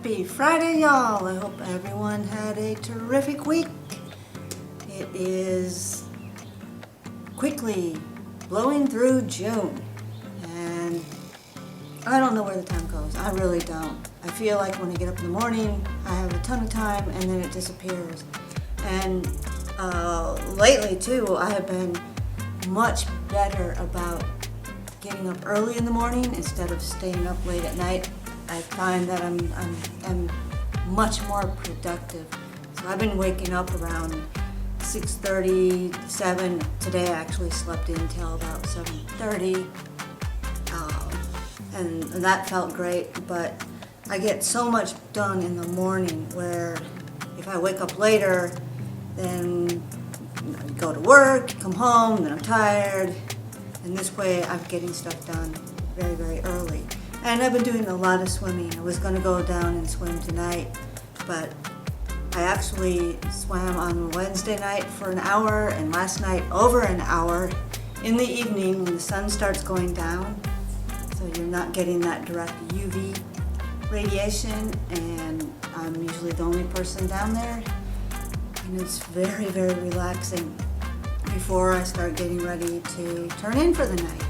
Happy Friday, y'all. I hope everyone had a terrific week. It is quickly blowing through June, and I don't know where the time goes. I really don't. I feel like when I get up in the morning, I have a ton of time, and then it disappears. And lately, too, I have been much better about getting up early in the morning instead of staying up late at night. I find that I'm much more productive. So I've been waking up around 6:30, 7. Today I actually slept in till about 7:30, and that felt great. But I get so much done in the morning where if I wake up later, then I go to work, come home, then I'm tired, and this way I'm getting stuff done very, very early. And I've been doing a lot of swimming. I was going to go down and swim tonight, but I actually swam on Wednesday night for an hour, and last night over an hour in the evening when the sun starts going down, so you're not getting that direct UV radiation, and I'm usually the only person down there, and it's very, very relaxing before I start getting ready to turn in for the night.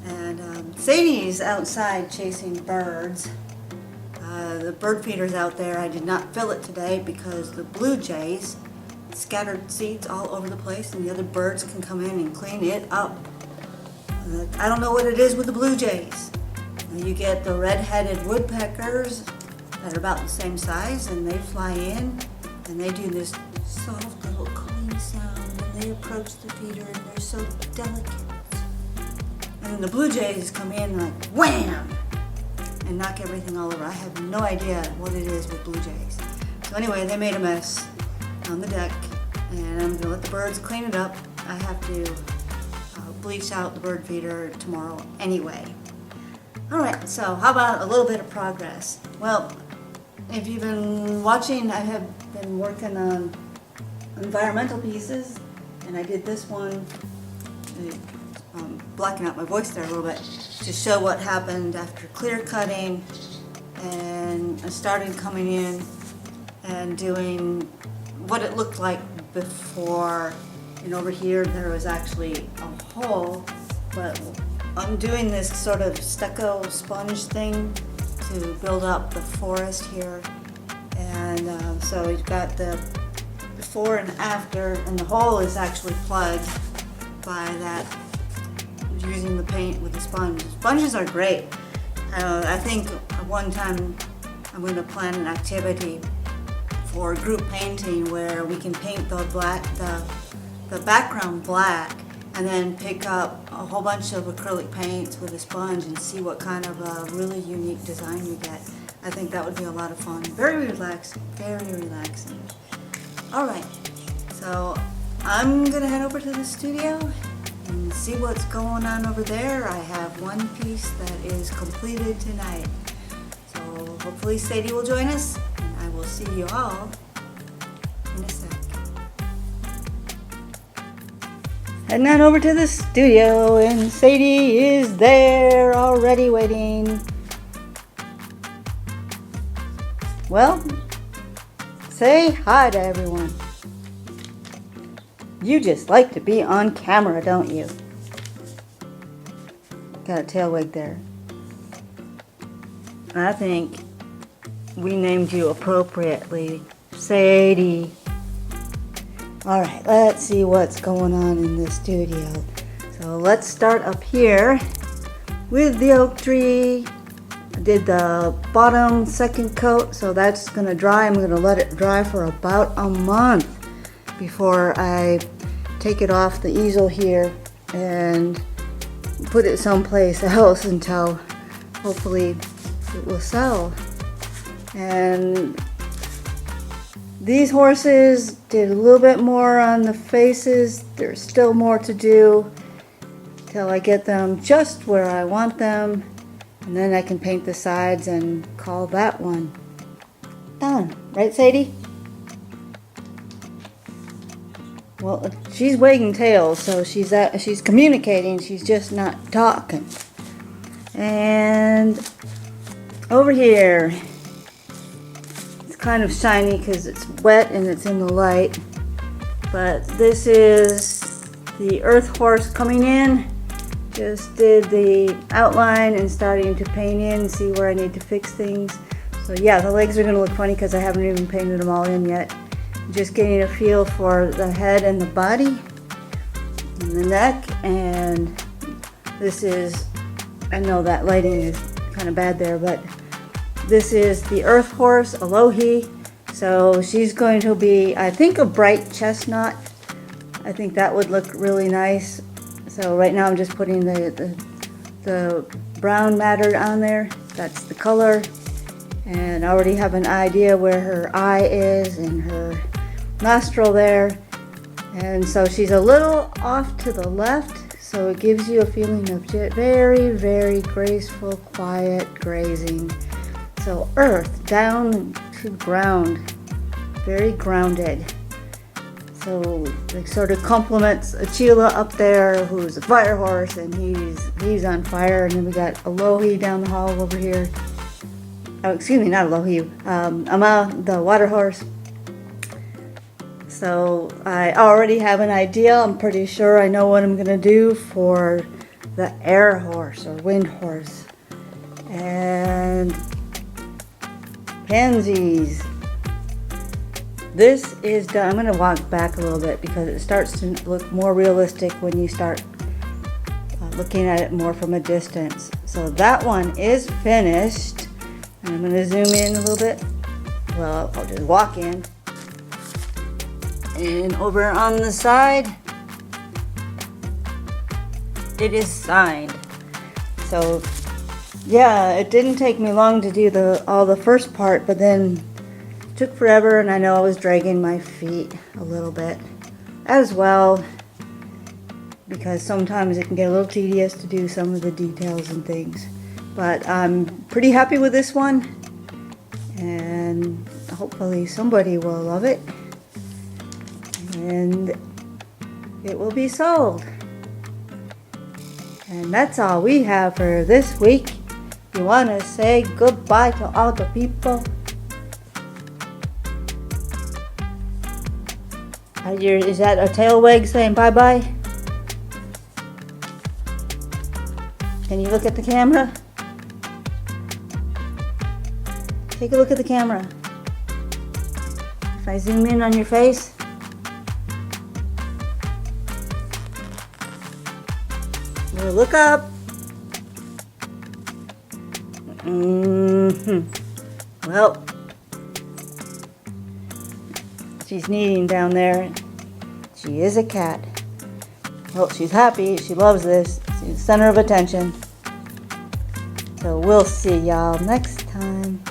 And Sadie's outside chasing birds. The bird feeder's out there. I did not fill it today because the blue jays scattered seeds all over the place, and the other birds can come in and clean it up. I don't know what it is with the blue jays. You get the red-headed woodpeckers that are about the same size, and they fly in and they do this soft little cooing sound when they approach the feeder, and they're so delicate. And then the blue jays come in like wham and knock everything all over. I have no idea what it is with blue jays. So anyway, they made a mess on the deck, and I'm gonna let the birds clean it up. I have to bleach out the bird feeder tomorrow anyway. All right, so how about a little bit of progress? Well, if you've been watching, I have been working on environmental pieces, and I did this one, blacking out my voice there a little bit, to show what happened after clear cutting, and I started coming in and doing what it looked like before. And over here there was actually a hole, but I'm doing this sort of stucco sponge thing to build up the forest here. And so we've got the before and after, and the hole is actually plugged by that, using the paint with the sponge. Sponges are great. I think one time I'm going to plan an activity for group painting where we can paint the background black, and then pick up a whole bunch of acrylic paints with a sponge and see what kind of a really unique design you get. I think that would be a lot of fun. Very relaxing, very relaxing. All right, so I'm gonna head over to the studio and see what's going on over there. I have one piece that is completed tonight. So hopefully Sadie will join us, and I will see you all in a sec. Heading on over to the studio, and Sadie is there already waiting. Well, say hi to everyone. You just like to be on camera, don't you? Got a tail wig there. I think we named you appropriately, Sadie. Alright, let's see what's going on in the studio. So let's start up here with the oak tree. I did the bottom second coat, so that's going to dry. I'm going to let it dry for about a month before I take it off the easel here and put it someplace else until hopefully it will sell. And these horses did a little bit more on the faces. There's still more to do till I get them just where I want them, and then I can paint the sides and call that one done. Right, Sadie? Well, she's wagging tails, so she's communicating. She's just not talking. And over here, kind of shiny because it's wet and it's in the light. But this is the earth horse coming in. Just did the outline and starting to paint in, see where I need to fix things. So yeah, the legs are going to look funny because I haven't even painted them all in yet. Just getting a feel for the head and the body and the neck. And this is, I know that lighting is kind of bad there, but this is the earth horse, Alohi. So she's going to be, I think, a bright chestnut. I think that would look really nice. So right now I'm just putting the brown matter on there. That's the color. And I already have an idea where her eye is and her nostril there. And so she's a little off to the left. So it gives you a feeling of very, very graceful, quiet grazing. So earth down to ground. Very grounded. So it sort of complements Achila up there, who's a fire horse, and he's on fire. And then we got Alohi down the hall over here. Oh, excuse me, not Alohi. Ama, the water horse. So I already have an idea. I'm pretty sure I know what I'm gonna do for the air horse or wind horse. And pansies. This is done. I'm going to walk back a little bit because it starts to look more realistic when you start looking at it more from a distance. So that one is finished. And I'm going to zoom in a little bit. Well, I'll just walk in. And over on the side, it is signed. So yeah, it didn't take me long to do all the first part, but then took forever, and I know I was dragging my feet a little bit as well because sometimes it can get a little tedious to do some of the details and things. But I'm pretty happy with this one, and hopefully somebody will love it and it will be sold. And that's all we have for this week. You want to say goodbye to all the people? Is that a tail wag saying bye-bye? Can you look at the camera? Take a look at the camera. If I zoom in on your face. Well, look up. Well, she's kneading down there. She is a cat. Well, she's happy. She loves this. She's the center of attention. So we'll see y'all next time.